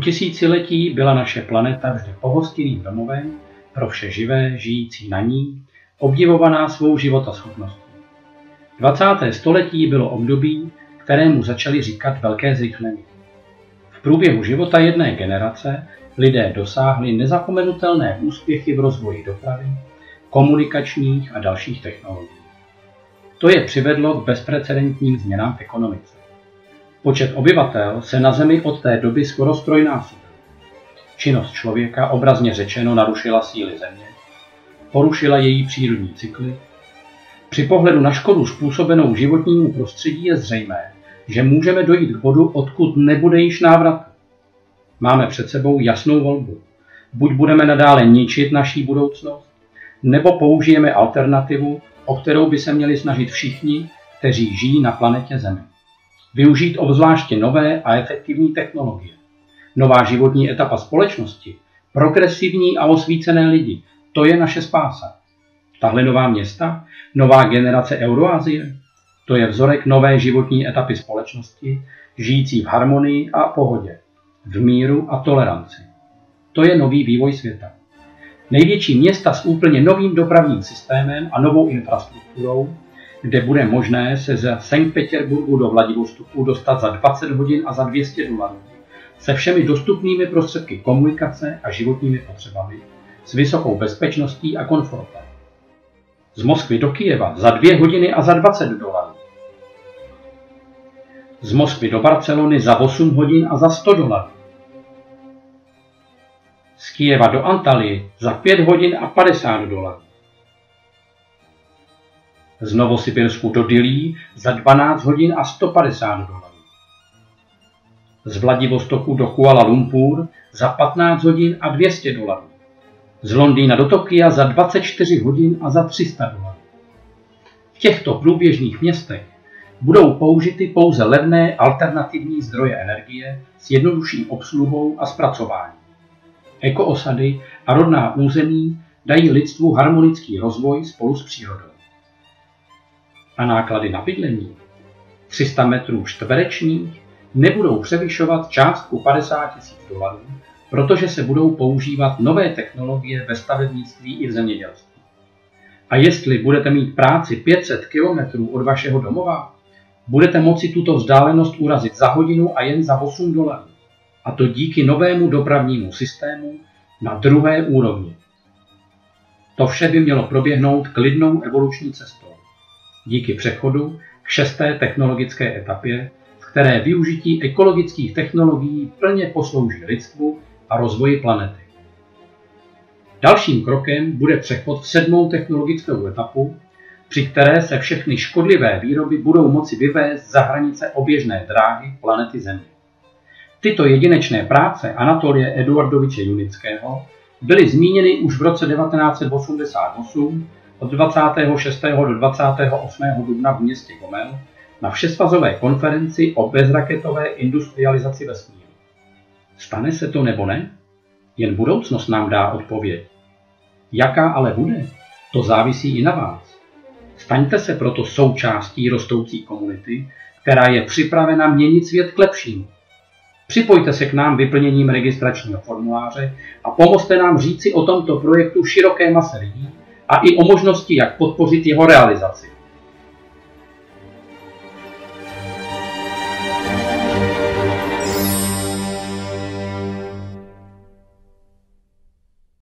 tisíciletí byla naše planeta vždy pohostinným domovem pro vše živé, žijící na ní, obdivovaná svou životaschopností. 20. století bylo období, kterému začali říkat velké zrychlení. V průběhu života jedné generace lidé dosáhli nezapomenutelné úspěchy v rozvoji dopravy, komunikačních a dalších technologií. To je přivedlo k bezprecedentním změnám v ekonomice. Počet obyvatel se na Zemi od té doby skoro ztrojnásobil. Činnost člověka obrazně řečeno narušila síly Země, porušila její přírodní cykly. Při pohledu na škodu způsobenou životnímu prostředí je zřejmé, že můžeme dojít k bodu, odkud nebude již návratu. Máme před sebou jasnou volbu. Buď budeme nadále ničit naší budoucnost, nebo použijeme alternativu, o kterou by se měli snažit všichni, kteří žijí na planetě Zemi. Využít obzvláště nové a efektivní technologie. Nová životní etapa společnosti, progresivní a osvícené lidi, to je naše spása. Tahle nová města, nová generace Euroasie, to je vzorek nové životní etapy společnosti, žijící v harmonii a pohodě, v míru a toleranci. To je nový vývoj světa. Největší města s úplně novým dopravním systémem a novou infrastrukturou, kde bude možné se ze Sankt Petěrburgu do Vladivostoku dostat za 20 hodin a za $200, se všemi dostupnými prostředky komunikace a životními potřebami, s vysokou bezpečností a komfortem. Z Moskvy do Kyjeva za 2 hodiny a za $20. Z Moskvy do Barcelony za 8 hodin a za $100. Z Kyjeva do Antalii za 5 hodin a $50. Z Novosibirsku do Dillí za 12 hodin a $150. Z Vladivostoku do Kuala Lumpur za 15 hodin a $200. Z Londýna do Tokia za 24 hodin a za $300. V těchto průběžných městech budou použity pouze levné alternativní zdroje energie s jednodušší obsluhou a zpracováním. Ekoosady a rodná území dají lidstvu harmonický rozvoj spolu s přírodou. A náklady na bydlení 300 metrů čtverečních nebudou převyšovat částku $50 000, protože se budou používat nové technologie ve stavebnictví i v zemědělství. A jestli budete mít práci 500 km od vašeho domova, budete moci tuto vzdálenost urazit za hodinu a jen za $8. A to díky novému dopravnímu systému na druhé úrovni. To vše by mělo proběhnout klidnou evoluční cestou. Díky přechodu k 6. technologické etapě, v které využití ekologických technologií plně poslouží lidstvu a rozvoji planety. Dalším krokem bude přechod v 7. technologickou etapu, při které se všechny škodlivé výroby budou moci vyvést za hranice oběžné dráhy planety Země. Tyto jedinečné práce Anatolie Eduardoviče Junického byly zmíněny už v roce 1988 od 26. do 28. dubna v městě Gomel na všesvazové konferenci o bezraketové industrializaci vesmíru. Stane se to nebo ne? Jen budoucnost nám dá odpověď. Jaká ale bude? To závisí i na vás. Staňte se proto součástí rostoucí komunity, která je připravena měnit svět k lepšímu. Připojte se k nám vyplněním registračního formuláře a pomozte nám říci o tomto projektu široké mase lidí a i o možnosti, jak podpořit jeho realizaci.